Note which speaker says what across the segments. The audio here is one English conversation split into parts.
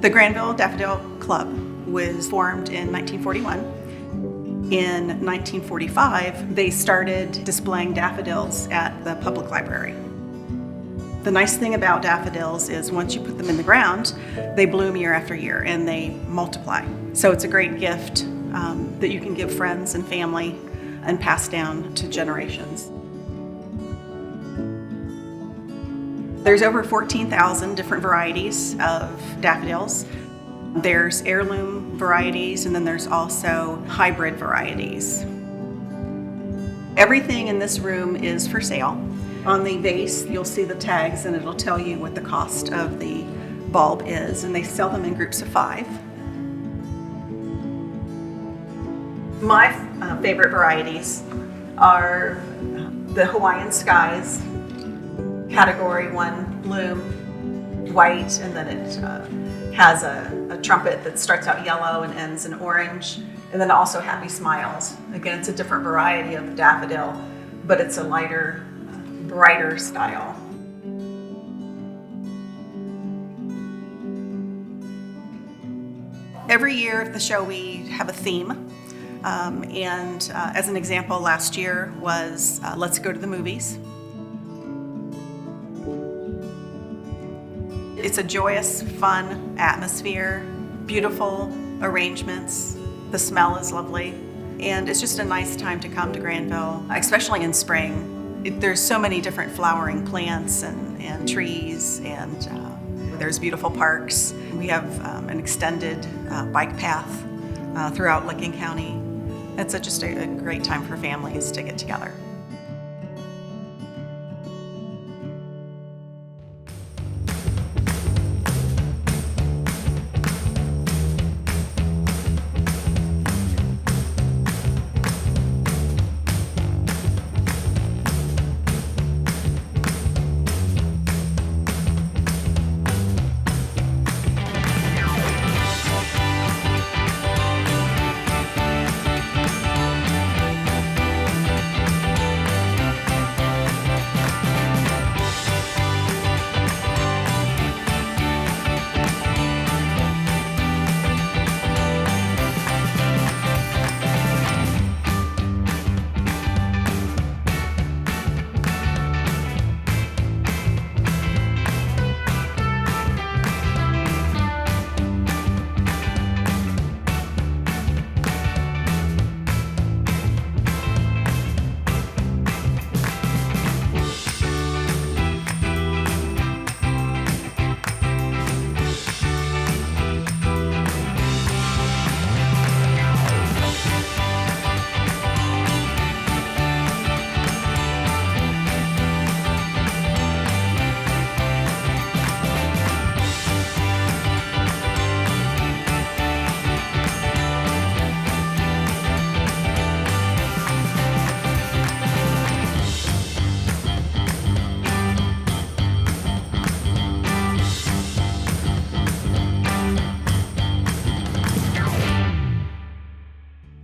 Speaker 1: The Granville Daffodil Club was formed in 1941. In 1945, they started displaying daffodils at the public library. The nice thing about daffodils is once you put them in the ground, they bloom year after year and they multiply. So it's a great gift that you can give friends and family and pass down to generations. There's over 14,000 different varieties of daffodils. There's heirloom varieties, and then there's also hybrid varieties. Everything in this room is for sale. On the vase, you'll see the tags, and it'll tell you what the cost of the bulb is, and they sell them in groups of 5. My favorite varieties are the Hawaiian Skies, Category 1 bloom, white, and then it has a trumpet that starts out yellow and ends in orange, and then also Happy Smiles. Again, it's a different variety of daffodil, but it's a lighter, brighter style. Every year at the show we have a theme, and as an example, last year was Let's Go to the Movies. It's a joyous, fun atmosphere, beautiful arrangements, the smell is lovely, and it's just a nice time to come to Granville, especially in spring. There's so many different flowering plants and trees, and there's beautiful parks. We have an extended bike path throughout Licking County. It's just a great time for families to get together.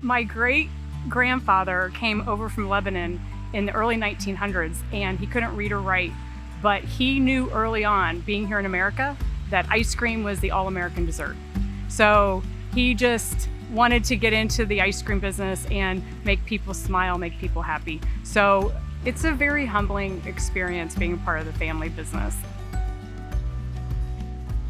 Speaker 2: My great-grandfather came over from Lebanon in the early 1900s, and he couldn't read or write, but he knew early on, being here in America, that ice cream was the all-American dessert. So he just wanted to get into the ice cream business and make people smile, make people happy. So it's a very humbling experience being a part of the family business.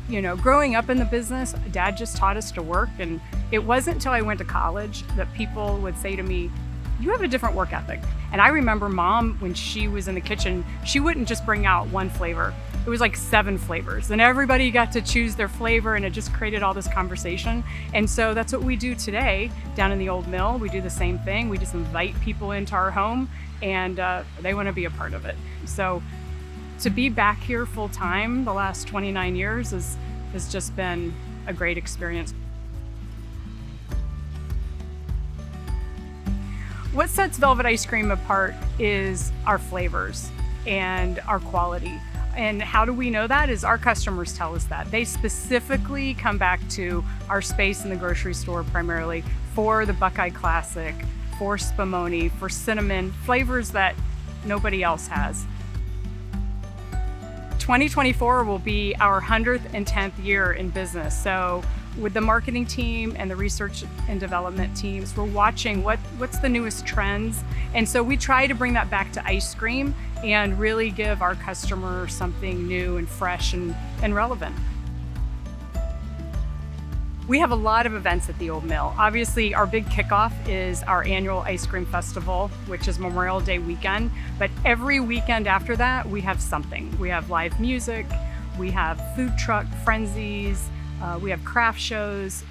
Speaker 2: You know, growing up in the business, Dad just taught us to work, and it wasn't until I went to college that people would say to me, "You have a different work ethic." And I remember Mom, when she was in the kitchen, she wouldn't just bring out one flavor. It was like 7 flavors, and everybody got to choose their flavor, and it just created all this conversation. And so that's what we do today down in the old mill. We do the same thing. We just invite people into our home, and they want to be a part of it. So to be back here full time the last 29 years has just been a great experience. What sets Velvet Ice Cream apart is our flavors and our quality. And how do we know that? Is our customers tell us that. They specifically come back to our space in the grocery store primarily for the Buckeye Classic, for Spumoni, for cinnamon, flavors that nobody else has. 2024 will be our 110th year in business. So with the marketing team and the research and development teams, we're watching what's the newest trends. And so we try to bring that back to ice cream and really give our customers something new and fresh and relevant. We have a lot of events at the Old Mill. Obviously, our big kickoff is our annual ice cream festival, which is Memorial Day weekend. But every weekend after that, we have something. We have live music, we have food truck frenzies, we have craft shows.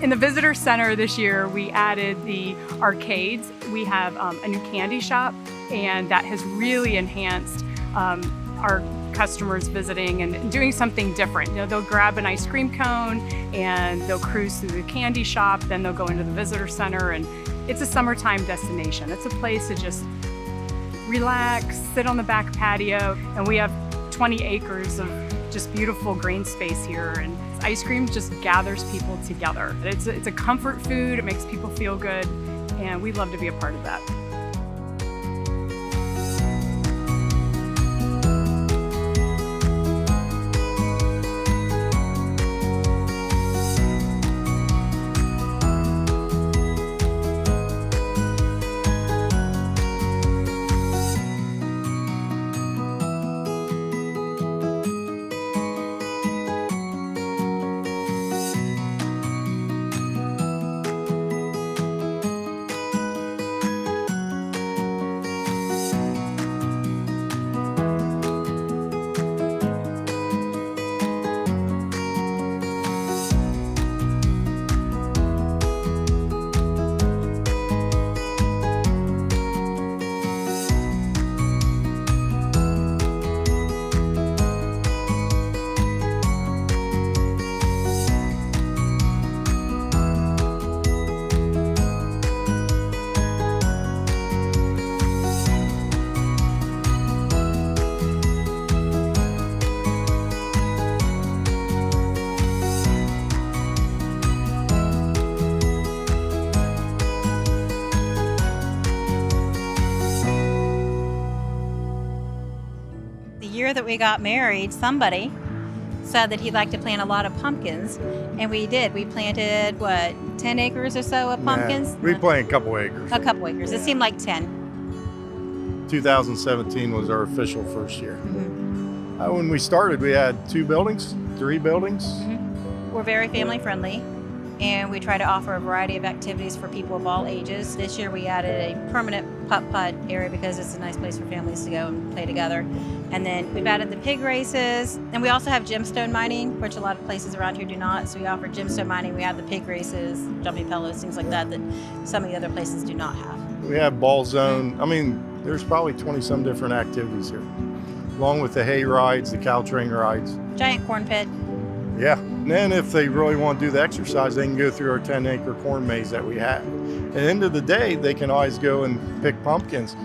Speaker 2: In the visitor center this year, we added the arcades. We have a new candy shop, and that has really enhanced our customers visiting and doing something different. You know, they'll grab an ice cream cone and they'll cruise through the candy shop, then they'll go into the visitor center, and it's a summertime destination. It's a place to just relax, sit on the back patio, and we have 20 acres of just beautiful green space here, and ice cream just gathers people together. It's a comfort food, it makes people feel good, and we love to be a part of that.
Speaker 3: The year that we got married, somebody said that he'd like to plant a lot of pumpkins, and we did. We planted, 10 acres or so of pumpkins?
Speaker 4: Yeah, we planted a couple acres.
Speaker 3: A couple acres. It seemed like 10.
Speaker 4: 2017 was our official first year.
Speaker 3: Mm-hmm.
Speaker 4: When we started, we had 3 buildings.
Speaker 3: Mm-hmm. We're very family friendly, and we try to offer a variety of activities for people of all ages. This year we added a permanent putt-putt area because it's a nice place for families to go and play together. And then we've added the pig races, and we also have gemstone mining, which a lot of places around here do not. So we offer gemstone mining, we have the pig races, jumping pillows, things like that some of the other places do not have.
Speaker 4: We have ball zone. I mean, there's probably 20-some different activities here, along with the hay rides, the cow train rides.
Speaker 3: Giant corn pit.
Speaker 4: Yeah. And then if they really want to do the exercise, they can go through our 10-acre corn maze that we have. At the end of the day, they can always go and pick pumpkins.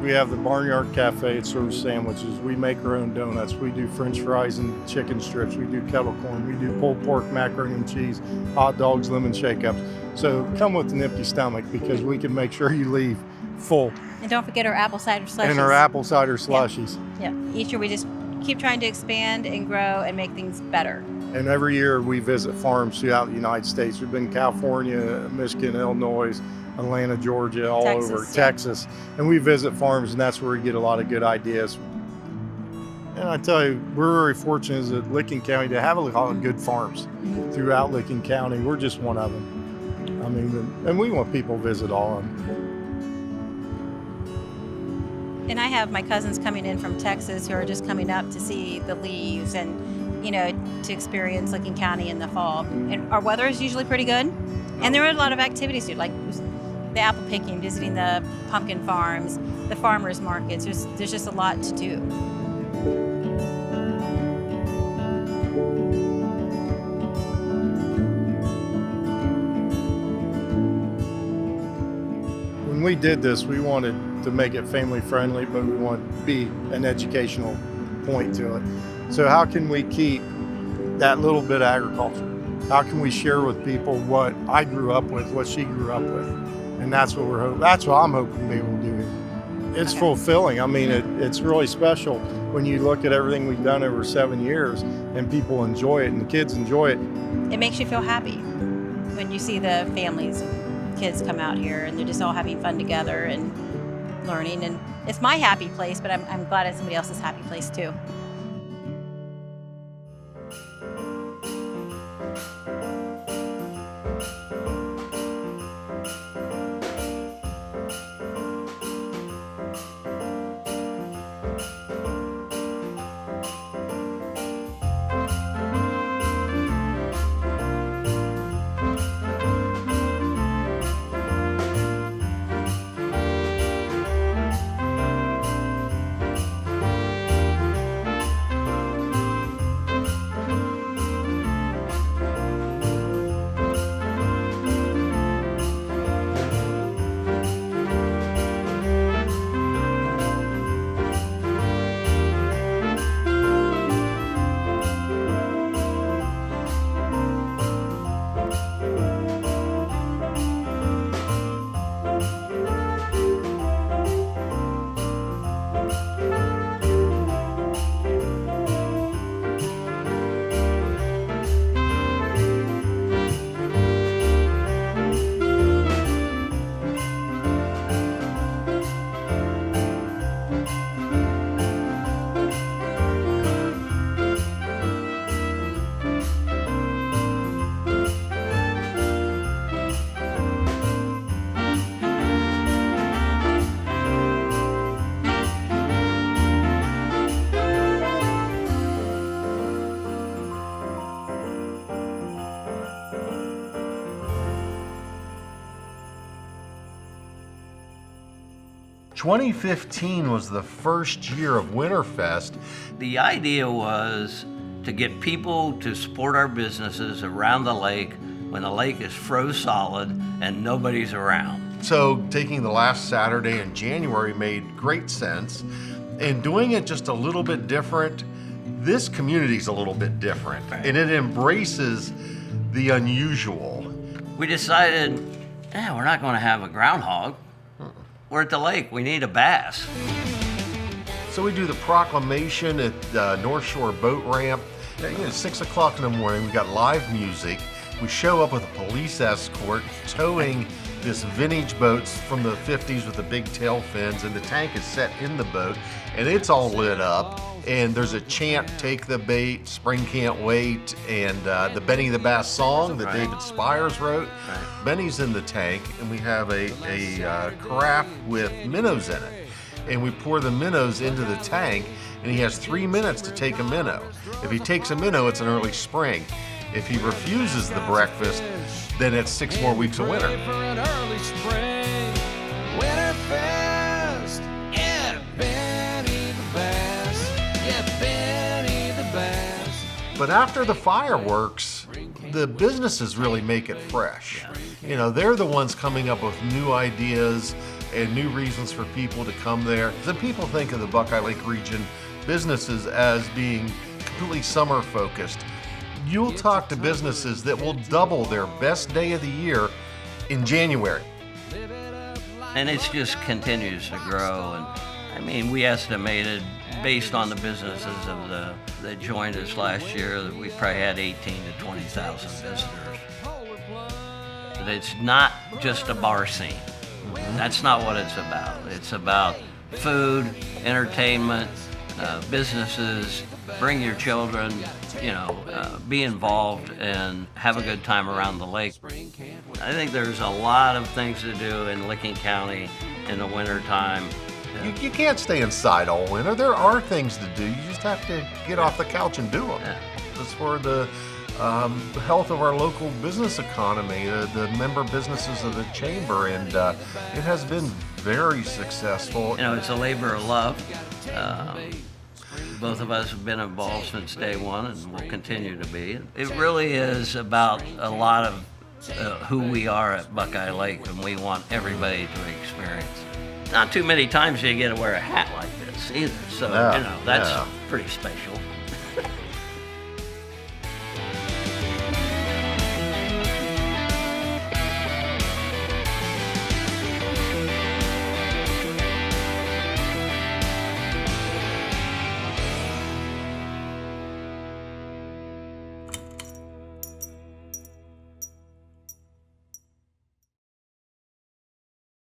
Speaker 4: We have the Barnyard Cafe. It serves sandwiches. We make our own donuts. We do French fries and chicken strips. We do kettle corn. We do pulled pork, macaroni and cheese, hot dogs, lemon shake-ups. So come with an empty stomach because we can make sure you leave full.
Speaker 3: And don't forget our apple cider slushies.
Speaker 4: And our apple cider slushies.
Speaker 3: Yeah. Each year we just keep trying to expand and grow and make things better.
Speaker 4: And every year we visit farms throughout the United States. We've been in California, Michigan, Illinois, Atlanta, Georgia, all over Texas. And we visit farms, and that's where we get a lot of good ideas. And I tell you, we're very fortunate at Licking County to have a lot of good farms throughout Licking County. We're just one of them. I mean, and we want people to visit all of them.
Speaker 3: And I have my cousins coming in from Texas who are just coming up to see the leaves and, you know, to experience Licking County in the fall. And our weather is usually pretty good. And there are a lot of activities too, like the apple picking, visiting the pumpkin farms, the farmers markets. There's just a lot to do.
Speaker 4: When we did this, we wanted to make it family friendly, but we want to be an educational point to it. So how can we keep that little bit of agriculture? How can we share with people what I grew up with, what she grew up with? And that's what I'm hoping to be able to do here. It's
Speaker 3: Okay.
Speaker 4: fulfilling. I mean, it's really special when you look at everything we've done over 7 years and people enjoy it and the kids enjoy it.
Speaker 3: It makes you feel happy when you see the families and kids come out here and they're just all having fun together and learning. And it's my happy place, but I'm glad it's somebody else's happy place too.
Speaker 5: "2015 was the first year of Winterfest.
Speaker 6: The idea was to get people to support our businesses around the lake when the lake is froze solid and nobody's around.
Speaker 5: So taking the last Saturday in January made great sense, and doing it just a little bit different. This community's a little bit different, and it embraces the unusual.
Speaker 6: We decided, we're not going to have a groundhog. We're at the lake. We need a bass.
Speaker 5: So we do the proclamation at North Shore Boat Ramp. At 6 o'clock in the morning, we got live music. We show up with a police escort towing this vintage boat from the 50s with the big tail fins, and the tank is set in the boat, and it's all lit up. And there's a chant, "Take the bait, spring can't wait," and the Benny the Bass song that David Spires wrote. Benny's in the tank, and we have a carafe with minnows in it. And we pour the minnows into the tank, and he has 3 minutes to take a minnow. If he takes a minnow, it's an early spring. If he refuses the breakfast, then it's 6 more weeks of winter.
Speaker 7: For an early spring, Winterfest, yeah, Benny the Bass, yeah, Benny the Bass.
Speaker 5: But after the fireworks, the businesses really make it fresh. You know, they're the ones coming up with new ideas and new reasons for people to come there. The people think of the Buckeye Lake region businesses as being completely summer focused. You'll talk to businesses that will double their best day of the year in January.
Speaker 6: And it just continues to grow. And I mean, we estimated, based on the businesses that joined us last year, that we probably had 18 to 20,000 visitors. But it's not just a bar scene. That's not what it's about. It's about food, entertainment, businesses. Bring your children, be involved and have a good time around the lake. I think there's a lot of things to do in Licking County in the wintertime.
Speaker 5: You can't stay inside all winter. There are things to do. You just have to get off the couch and do them.
Speaker 6: Yeah.
Speaker 5: It's for the health of our local business economy, the member businesses of the chamber, and it has been very successful.
Speaker 6: It's a labor of love. Both of us have been involved since day one and will continue to be. It really is about a lot of who we are at Buckeye Lake, and we want everybody to experience. Not too many times you get to wear a hat like this either, so that's pretty special.